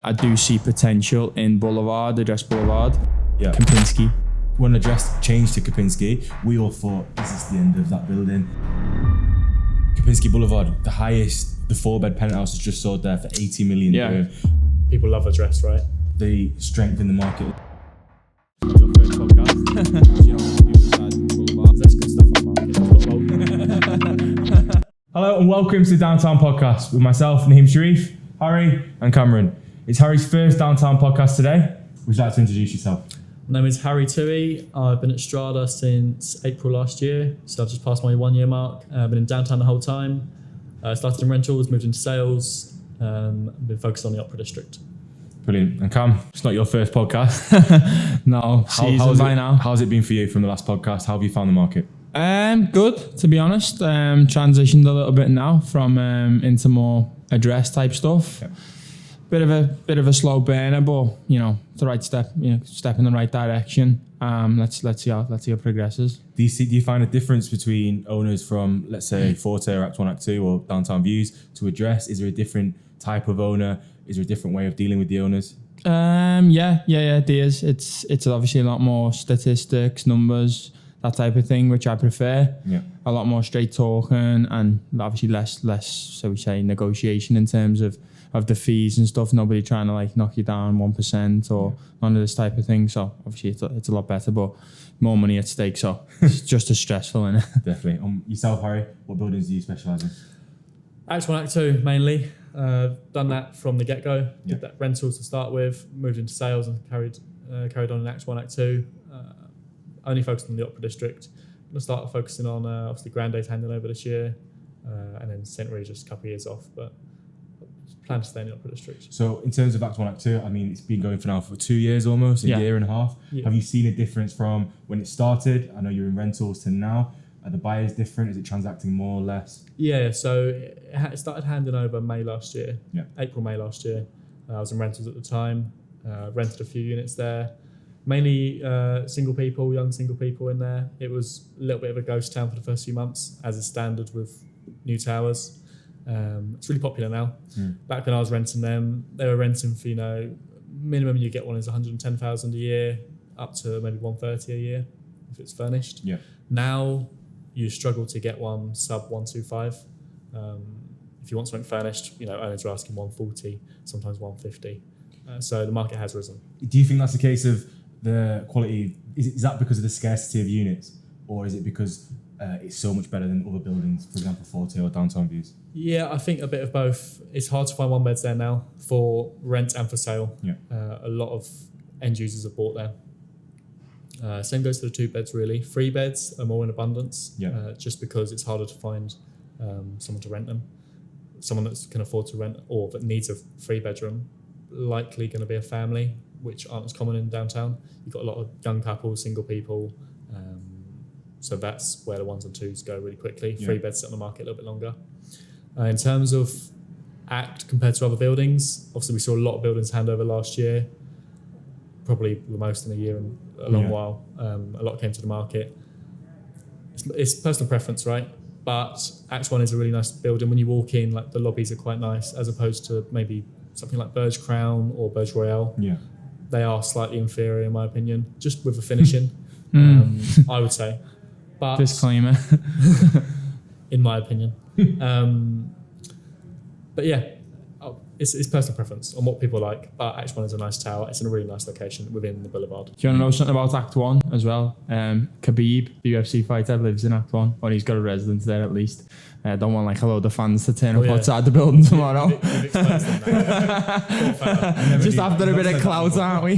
I do see potential in Boulevard, Address Boulevard. Yeah. Kempinski. When Address changed to Kempinski, we all thought, is this the end of that building? Kempinski Boulevard, the 4-bed penthouse is just sold there for 80 million. Yeah. People love Address, right? The strength in the market. Your first podcast. You know, you decided Boulevard. That's good stuff on market. Hello and welcome to the Downtown Podcast with myself, Naheem, Sharif, Harry and Cameron. It's Harry's first Downtown Podcast today. Would you like to introduce yourself? My name is Harry Tuohy. I've been at Strada since April last year, so I've just passed my 1 year mark. I've been in downtown the whole time. Started in rentals, moved into sales, been focused on the Opera District. Brilliant. And Cam, it's not your first podcast. No, season by now. How's it been for you from the last podcast? How have you found the market? Good, to be honest. Transitioned a little bit now from into more address type stuff. Yep. Bit of a slow burner, but you know, it's the right step. You know, step in the right direction. Let's see how it progresses. Do you find a difference between owners from, let's say, Forte or Act 1, Act 2 or Downtown Views to Address? Is there a different type of owner? Is there a different way of dealing with the owners? Yeah, there is. It's obviously a lot more statistics, numbers, that type of thing, which I prefer. Yeah. A lot more straight talking and obviously less, so we say, negotiation in terms of the fees and stuff. Nobody trying to like knock you down 1% or none of this type of thing. So obviously it's a lot better, but more money at stake. So it's just as stressful, innit? Definitely. Yourself, Harry, what buildings do you specialise in? Act 1, Act 2 mainly. Done that from the get-go. Yeah. Did that rentals to start with, moved into sales and carried on in Act 1, Act 2. Only focused on the Opera District. I'm going to start focusing on obviously Grande handing over this year, and then St Regis a couple of years off, but plan to stay in the Opera District. So in terms of Act 1, Act 2, I mean, it's been going for now for 2 years almost, a year and a half. Yeah. Have you seen a difference from when it started? I know you're in rentals to now. Are the buyers different? Is it transacting more or less? Yeah, so it started handing over May last year, April, May last year. I was in rentals at the time, rented a few units there. Mainly single people, young single people in there. It was a little bit of a ghost town for the first few months, as is standard with new towers. It's really popular now. Back when I was renting them, they were renting for, minimum you get one is 110,000 a year, up to maybe 130 a year if it's furnished. Yeah. Now you struggle to get one sub 125. If you want something furnished, owners are asking 140, sometimes 150. So the market has risen. Do you think that's a case of the quality? Is that because of the scarcity of units, or is it because it's so much better than other buildings, for example, Forte or Downtown Views? Yeah, I think a bit of both. It's hard to find one beds there now for rent and for sale. Yeah. A lot of end users have bought there. Same goes for the 2 beds really. 3 beds are more in abundance. Yeah. Just because it's harder to find someone to rent them. Someone that can afford to rent or that needs a 3-bedroom, likely going to be a family, which aren't as common in downtown. You've got a lot of young couples, single people. So that's where the 1s and 2s go really quickly. 3 beds sit on the market a little bit longer. In terms of Act compared to other buildings, obviously we saw a lot of buildings hand over last year, probably the most in a year and a long while. A lot came to the market. It's personal preference, right? But Act 1 is a really nice building. When you walk in, like the lobbies are quite nice, as opposed to maybe something like Burj Crown or Burj Royale. Yeah. They are slightly inferior in my opinion, just with the finishing, I would say. But Disclaimer. in my opinion. But yeah, it's personal preference on what people like. But Act 1 is a nice tower. It's in a really nice location within the boulevard. Do you want to know something about Act 1 as well? Khabib, the UFC fighter, lives in Act 1, or he's got a residence there at least. Don't want like a load of fans to turn up outside the building tomorrow. We've exposed them now. Just after a bit of clout, aren't we?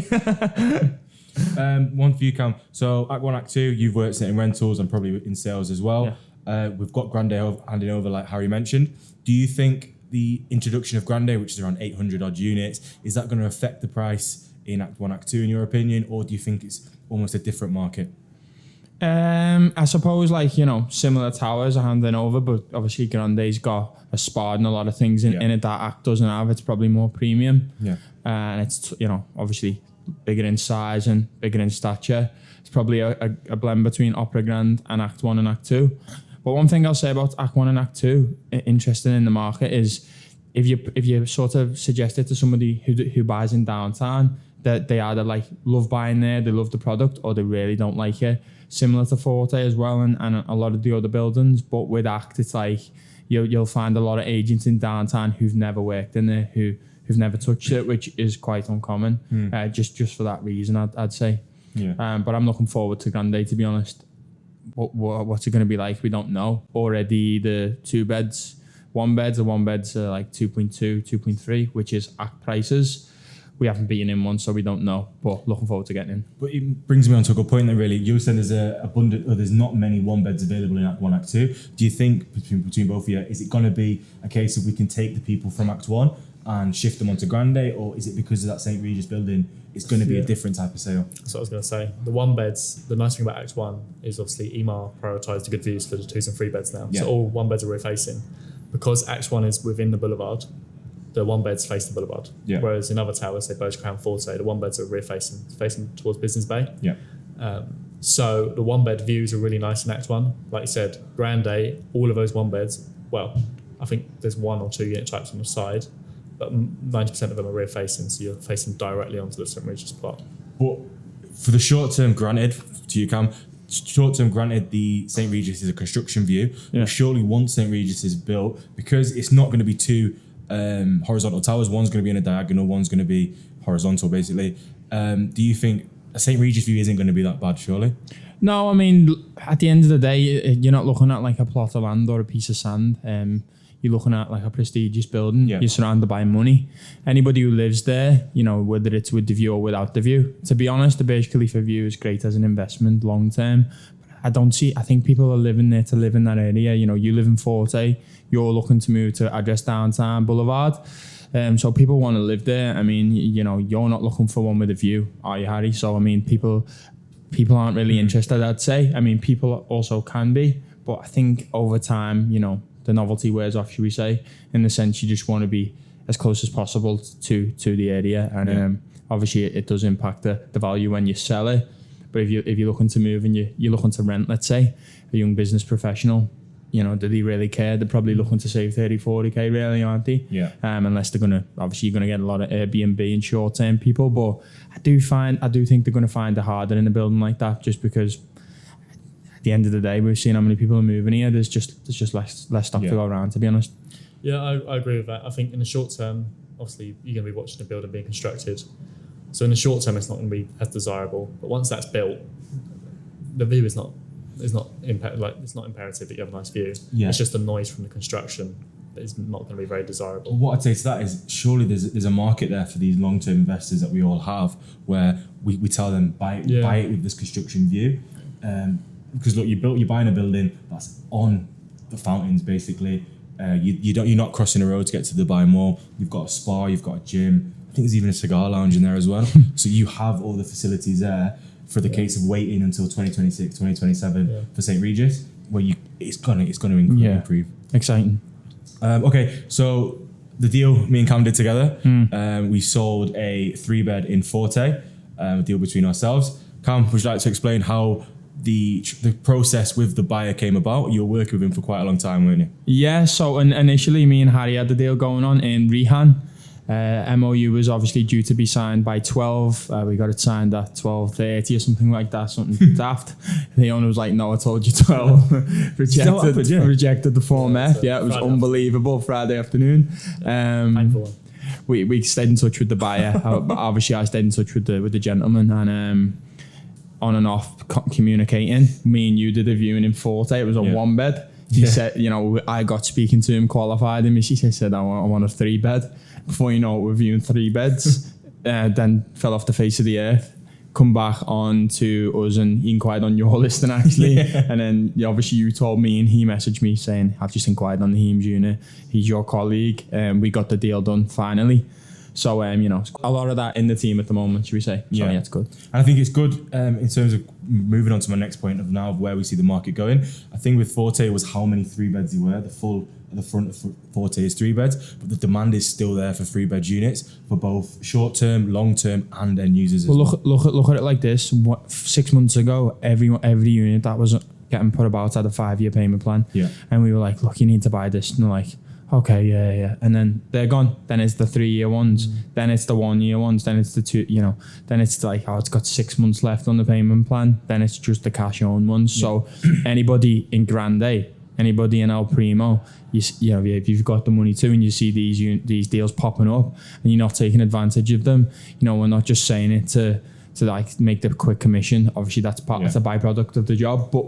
One for you, Cam. So Act 1, Act 2, you've worked in rentals and probably in sales as well. Yeah. We've got Grande handing over, like Harry mentioned. Do you think the introduction of Grande, which is around 800 odd units, is that going to affect the price in Act 1, Act 2 in your opinion, or do you think it's almost a different market? I suppose similar towers are handing over, but obviously Grande's got a spa and a lot of things in it that Act doesn't have. It's probably more premium. Yeah. And it's, obviously bigger in size and bigger in stature. It's probably a blend between Opera Grand and Act 1 and Act 2. But one thing I'll say about Act 1 and Act 2, interesting in the market, is if you sort of suggest it to somebody who buys in downtown, that they either like love buying there, they love the product, or they really don't like it. Similar to Forte as well, and a lot of the other buildings. But with Act, it's like you'll find a lot of agents in downtown who've never worked in there, who've never touched it, which is quite uncommon. Just for that reason, I'd say. Yeah. But I'm looking forward to Grande, to be honest. What's it going to be like? We don't know. Already the 2 beds, 1 beds, and 1 beds are like 2.2, 2.3, which is Act prices. We haven't been in one, so we don't know. But looking forward to getting in. But it brings me on to a good point that really, you said there's not many 1 beds available in Act 1, Act 2. Do you think between both of you, is it going to be a case of we can take the people from Act 1 and shift them onto Grande, or is it because of that St Regis building, it's going to be a different type of sale? That's what I was going to say. The 1 beds, the nice thing about Act 1 is obviously EMAR prioritised the good views for the 2s and 3 beds now. Yeah. So all 1 beds are rear facing. Because Act 1 is within the boulevard, the 1 beds face the boulevard. Yeah. Whereas in other towers, say Burj Crown, Forte, the 1 beds are rear facing towards Business Bay. Yeah. So the 1 bed views are really nice in Act 1. Like you said, Grande, all of those 1 beds, well, I think there's 1 or 2 unit types on the side, but 90% of them are rear facing, so you're facing directly onto the St Regis plot. But for the short term, granted, to you, Cam, short term, granted, the St Regis is a construction view. Yeah. But surely once St Regis is built, because it's not going to be 2 horizontal towers, one's going to be in a diagonal, one's going to be horizontal, basically. Do you think a St Regis view isn't going to be that bad, surely? No, I mean, at the end of the day, you're not looking at like a plot of land or a piece of sand. You're looking at like a prestigious building. Yeah. You're surrounded by money. Anybody who lives there, whether it's with the view or without the view, to be honest, the Burj Khalifa view is great as an investment long term. I think people are living there to live in that area. You live in Forte, you're looking to move to address downtown Boulevard. So people want to live there. I mean, you're not looking for one with a view, are you, Harry? So, I mean, people aren't really interested, I'd say. I mean, people also can be, but I think over time, the novelty wears off, should we say, in the sense you just want to be as close as possible to the area. And obviously it does impact the value when you sell it. But if you're looking to move and you're looking to rent, let's say, a young business professional, do they really care? They're probably looking to save 30, 40k really, aren't they? Yeah. Unless you're going to get a lot of Airbnb and short-term people. But I do think they're going to find it harder in a building like that, just because at the end of the day, we've seen how many people are moving here. There's just less stock to go around, to be honest. Yeah, I agree with that. I think in the short term, obviously you're going to be watching the building being constructed. So in the short term, it's not going to be as desirable. But once that's built, the view is not imperative that you have a nice view. Yeah. It's just the noise from the construction that is not going to be very desirable. What I'd say to that is, surely there's a market there for these long-term investors that we all have, where we tell them buy it with this construction view. Because look, you're buying a building that's on the fountains, basically. You're not crossing a road to get to the Dubai Mall. You've got a spa, you've got a gym. I think there's even a cigar lounge in there as well. So you have all the facilities there for the case of waiting until 2026, 2027 for St Regis, where it's going to improve. Exciting. Okay, so the deal me and Cam did together, we sold a 3-bed in Forte, a deal between ourselves. Cam, would you like to explain how the process with the buyer came about? You were working with him for quite a long time, weren't you? Yeah, so initially me and Harry had the deal going on in Rihan. MOU was obviously due to be signed by 12. We got it signed at 12:30 or something like that, something daft. The owner was like, no, I told you 12. Rejected the Form F. Yeah, it was unbelievable. Friday afternoon. We stayed in touch with the buyer. Obviously, I stayed in touch with the gentleman, and on and off communicating. Me and you did a viewing in Forte. It was a 1-bed. He said, I got speaking to him, qualified him. He said, I want a 3-bed. Before you know it, we're viewing 3 beds. Then fell off the face of the earth. Come back on to us, and he inquired on your listing actually. And then obviously you told me, and he messaged me saying, I've just inquired on the naheem unit. He's your colleague. We got the deal done finally. So, a lot of that in the team at the moment, should we say? So, it's good. And I think it's good in terms of moving on to my next point of now of where we see the market going. I think with Forte was how many 3-beds there were. The full at the front of Forte is 3 beds, but the demand is still there for 3-bed units for both short-term, long-term, and end users. Well, look at it like this. 6 months ago, every unit that was getting put about had a 5-year payment plan. Yeah. And we were like, look, you need to buy this. And they're like, okay, yeah. And then they're gone. Then it's the 3-year ones. Then it's the 1-year ones. Then it's the 2, then it's like, it's got 6 months left on the payment plan. Then it's just the cash owned ones. So anybody in Grande, anybody in El Primo, if you've got the money to and you see these deals popping up and you're not taking advantage of them, we're not just saying it to like make the quick commission. Obviously that's a byproduct of the job, but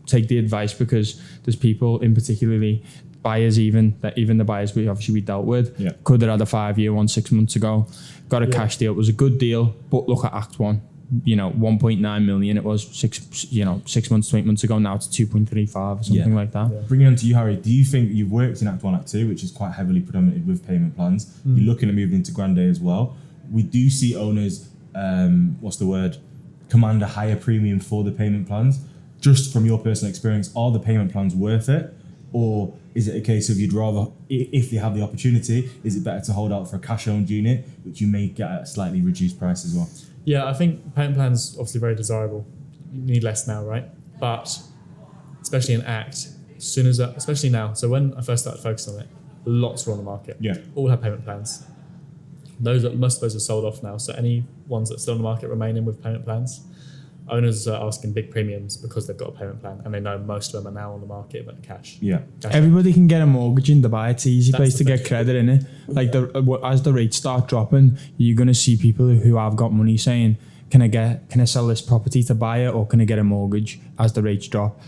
take the advice, because there's people, in particularly buyers, even the buyers we dealt with, could have had a 5-year one 6 months ago, got a cash deal. It was a good deal, but look at Act 1. 1.9 million it was 6 months to 8 months ago. Now it's 2.35 or something like that. Bringing on to you, Harry, do you think you've worked in Act 1, Act 2, which is quite heavily predominated with payment plans? You're looking at moving into Grande as well. We do see owners command a higher premium for the payment plans. Just from your personal experience, are the payment plans worth it? Or is it a case of you'd rather, if they have the opportunity, is it better to hold out for a cash owned unit, which you may get at a slightly reduced price as well? Yeah, I think payment plans obviously very desirable. You need less now, right? But especially in Act, especially now. So when I first started focusing on it, lots were on the market. Yeah. All have payment plans. Most of those are sold off now. So any ones that are still on the market remaining with payment plans, owners are asking big premiums because they've got a payment plan and they know most of them are now on the market but cash. Yeah. Everybody can get a mortgage in Dubai. It's an easy place to get credit in it. Like as the rates start dropping, you're going to see people who have got money saying, can I sell this property to buy it, or can I get a mortgage as the rates drop?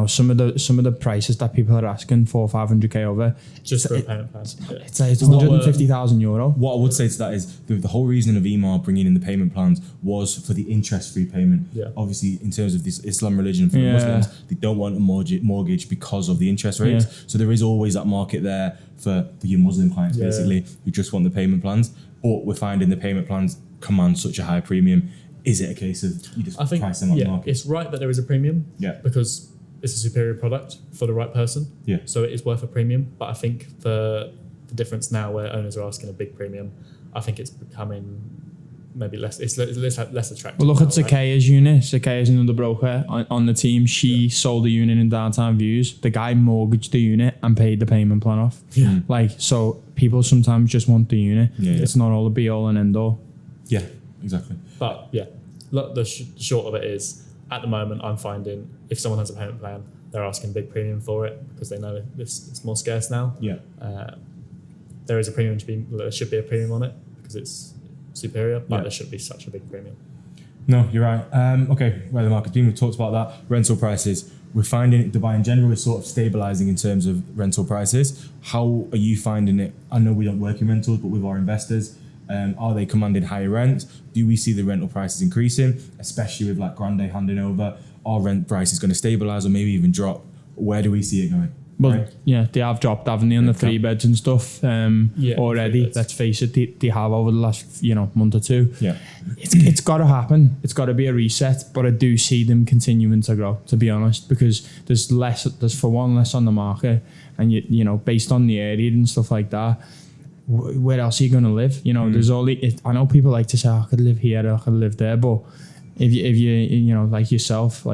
Some of the prices that people are asking for 500k over, just for a payment plan. It's 150,000 euro. What I would say to that is the whole reason of Emaar bringing in the payment plans was for the interest-free payment. Yeah. Obviously, in terms of this Islam religion for the Muslims, they don't want a mortgage because of the interest rates. Yeah. So there is always that market there for your Muslim clients, basically, who just want the payment plans. But we're finding the payment plans command such a high premium. Is it a case of you just price them on the market? It's right that there is a premium because it's a superior product for the right person. Yeah. So it is worth a premium. But I think the difference now where owners are asking a big premium, I think it's becoming maybe less attractive. Well, look at Zakia's unit. Zakia's another broker on the team. She sold a unit in downtown Views. The guy mortgaged the unit and paid the payment plan off. Yeah. So people sometimes just want the unit. It's not all the be all and end all. Yeah, exactly. But look, the short of it is, at the moment, I'm finding if someone has a payment plan, they're asking a big premium for it because they know it's more scarce now. Yeah. There is a premium there should be a premium on it because it's superior, but there shouldn't be such a big premium. No, you're right. Okay, where the market's been, we've talked about that. Rental prices. We're finding Dubai in general is sort of stabilising in terms of rental prices. How are you finding it? I know we don't work in rentals, but with our investors, are they commanding higher rents? Do we see the rental prices increasing, especially with like Grande handing over? Are rent prices going to stabilise or maybe even drop? Where do we see it going? Well, they have dropped, haven't they, on the 3 beds and stuff already. Let's face it, they have over the last month or two. Yeah, it's got to happen. It's got to be a reset. But I do see them continuing to grow, to be honest, because there's less on the market, and based on the area and stuff like that. Where else are you going to live? There's I know people like to say, I could live here, I could live there, but if you like yourself,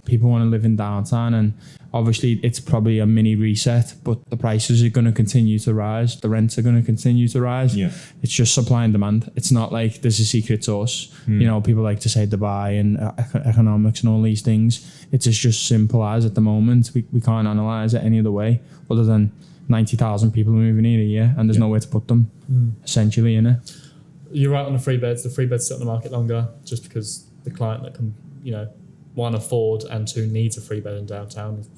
people want to live in downtown, and obviously it's probably a mini reset, but the prices are going to continue to rise, the rents are going to continue to rise. It's just supply and demand. It's not like there's a secret sauce. People like to say Dubai and economics and all these things. It's just simple as at the moment we can't analyze it any other way other than 90,000 people moving here a year, and there's nowhere to put them, essentially, innit? You're right on the 3 beds. The 3 beds sit on the market longer just because the client that can, 1, afford, and 2, needs a 3 bed in downtown is,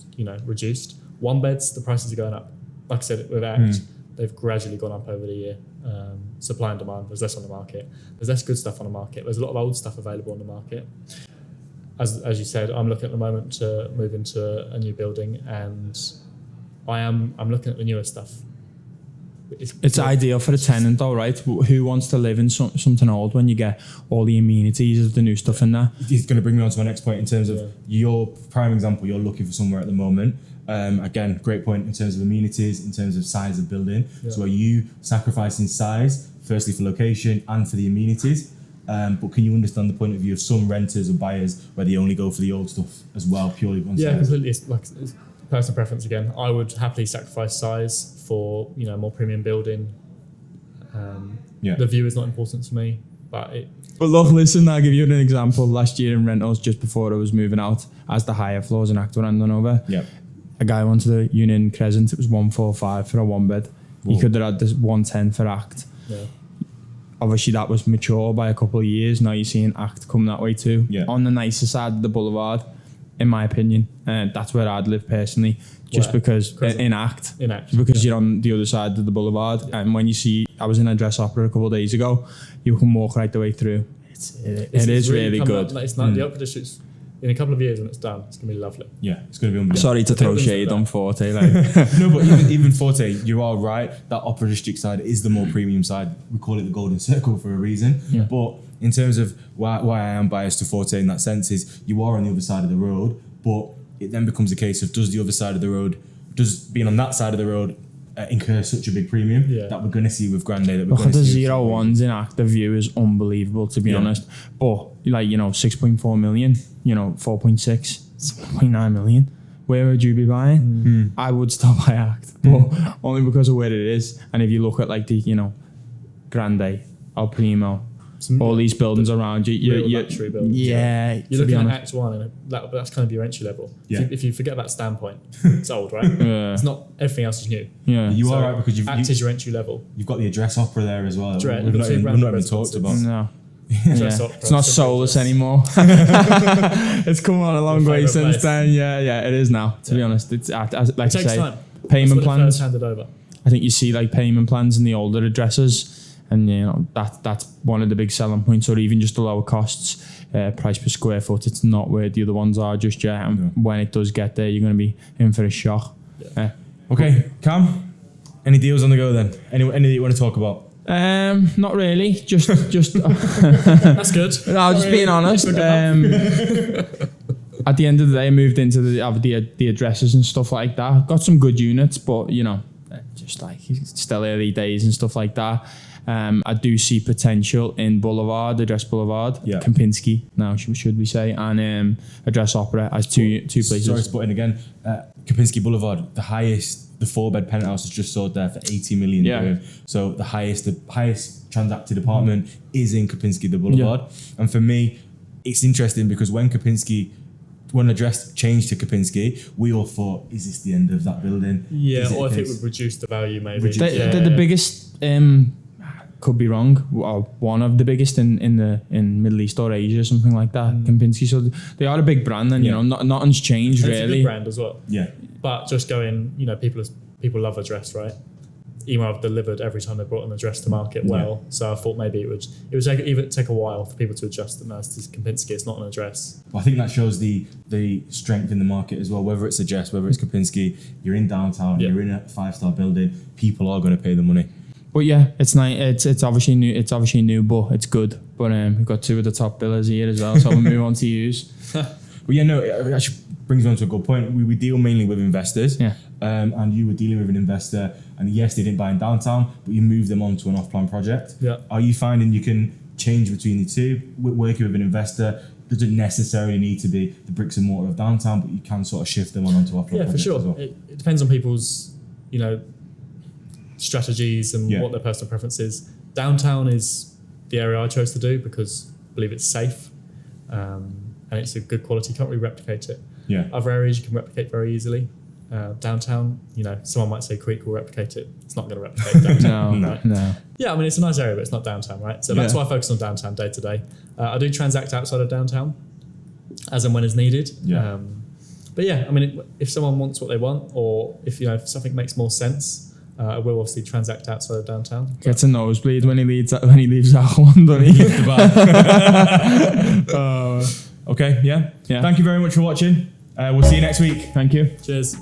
reduced. 1 beds, the prices are going up. Like I said, with Act, they've gradually gone up over the year. Supply and demand, there's less on the market. There's less good stuff on the market. There's a lot of old stuff available on the market. As you said, I'm looking at the moment to move into a new building, and I'm looking at the newer stuff. It's ideal for a tenant though, right? Who wants to live in something old when you get all the amenities of the new stuff in there? It's going to bring me on to my next point in terms of your prime example. You're looking for somewhere at the moment. Again, great point in terms of amenities, in terms of size of building. So are you sacrificing size, firstly for location and for the amenities? But can you understand the point of view of some renters or buyers where they only go for the old stuff as well, purely on size? Yeah, completely. personal preference again. I would happily sacrifice size for more premium building. The view is not important to me, but But look, listen, I'll give you an example. Last year in rentals, just before I was moving out, as the higher floors in Acton and Hanover, a guy wanted a unit in Crescent. It was 145 for a one bed. Whoa. He could have had this 110 for Act. Yeah. Obviously, that was mature by a couple of years. Now you're seeing Act come that way too. Yeah. On the nicer side of the boulevard, in my opinion, that's where I'd live personally. Just because in Act, because you're on the other side of the boulevard, and when you see, I was in a dress opera a couple of days ago. You can walk right the way through. It is really good. It's not the opera district's in a couple of years when it's done. It's gonna be lovely. Yeah, it's gonna be unbelievable. Sorry to throw shade on Forte. Like. No, but even Forte, you are right. That opera district side is the more premium side. We call it the golden circle for a reason. Yeah. But in terms of why I am biased to Forte in that sense is you are on the other side of the road, but it then becomes a case of does being on that side of the road incur such a big premium that we're going to see with Grande. Look at the 01s in Act. The view is unbelievable, to be honest. But 6.4 million, 4.6, 7.9 million. Where would you be buying? I would still buy Act, but only because of where it is. And if you look at the Grande, El Primo, all these buildings around you, luxury buildings. Yeah, you're looking at Act 1, and that's kind of your entry level. Yeah. If you forget that standpoint, it's old, right? It's not, everything else is new. Yeah, you are right because Act is your entry level. You've got the Address Opera there as well. We've not even talked about. No. It's not soulless anymore. It's come on a long way since then. Yeah, it is now. To be honest, it's like it takes time. Payment plans. Handed over. I think you see payment plans in the older addresses. And that's one of the big selling points, or even just the lower costs, price per square foot. It's not where the other ones are just yet. And when it does get there, you're going to be in for a shock. Yeah. Okay, Cam, any deals on the go then? Any that you want to talk about? Not really. Just. That's good. No, just being honest. At the end of the day, I moved into the addresses and stuff like that. Got some good units, but just still early days and stuff like that. I do see potential in Boulevard, Address Boulevard, Kempinski now, should we say, and Address Opera as two places. Sorry to put in again. Kempinski Boulevard, the 4-bed penthouse is just sold there for 80 million. Yeah. So the highest transacted apartment is in Kempinski, the Boulevard. Yeah. And for me, it's interesting because when Address changed to Kempinski, we all thought, is this the end of that building? Yeah, or if it would reduce the value, maybe. They're the biggest. Could be wrong. One of the biggest in Middle East or Asia, something like that. Kempinski. So they are a big brand, and nothing's changed and really. It's a big brand as well. Yeah. But just going, people love Address, right? Emo have delivered every time they brought an Address to market well. So I thought maybe it would take a while for people to adjust. And as to Kempinski, it's not an Address. Well, I think that shows the strength in the market as well. Whether it's Address, whether it's Kempinski, you're in downtown, you're in a 5-star building. People are going to pay the money. But yeah, it's nice. It's obviously new. It's obviously new, but it's good. But we've got two of the top billers here as well, so we'll move on to use. Well, yeah, no, it actually brings me on to a good point. We deal mainly with investors, and you were dealing with an investor, and yes, they didn't buy in downtown, but you moved them onto an off-plan project. Yeah. Are you finding you can change between the two? Working with an investor doesn't necessarily need to be the bricks and mortar of downtown, but you can sort of shift them onto off-plan projects. Yeah, for sure. As well. It depends on people's, strategies and what their personal preference is. Downtown is the area I chose to do because I believe it's safe and it's a good quality. You can't really replicate it. Yeah. Other areas you can replicate very easily. Downtown, someone might say Creek will replicate it. It's not going to replicate downtown. No. Yeah, I mean, it's a nice area, but it's not downtown, right? So that's why I focus on downtown day to day. I do transact outside of downtown as and when is needed. Yeah. But yeah, I mean, if someone wants what they want, or if something makes more sense, I will obviously transact outside of downtown. Gets a nosebleed when he leaves that one, doesn't he? Okay, yeah. Thank you very much for watching. We'll see you next week. Thank you. Cheers.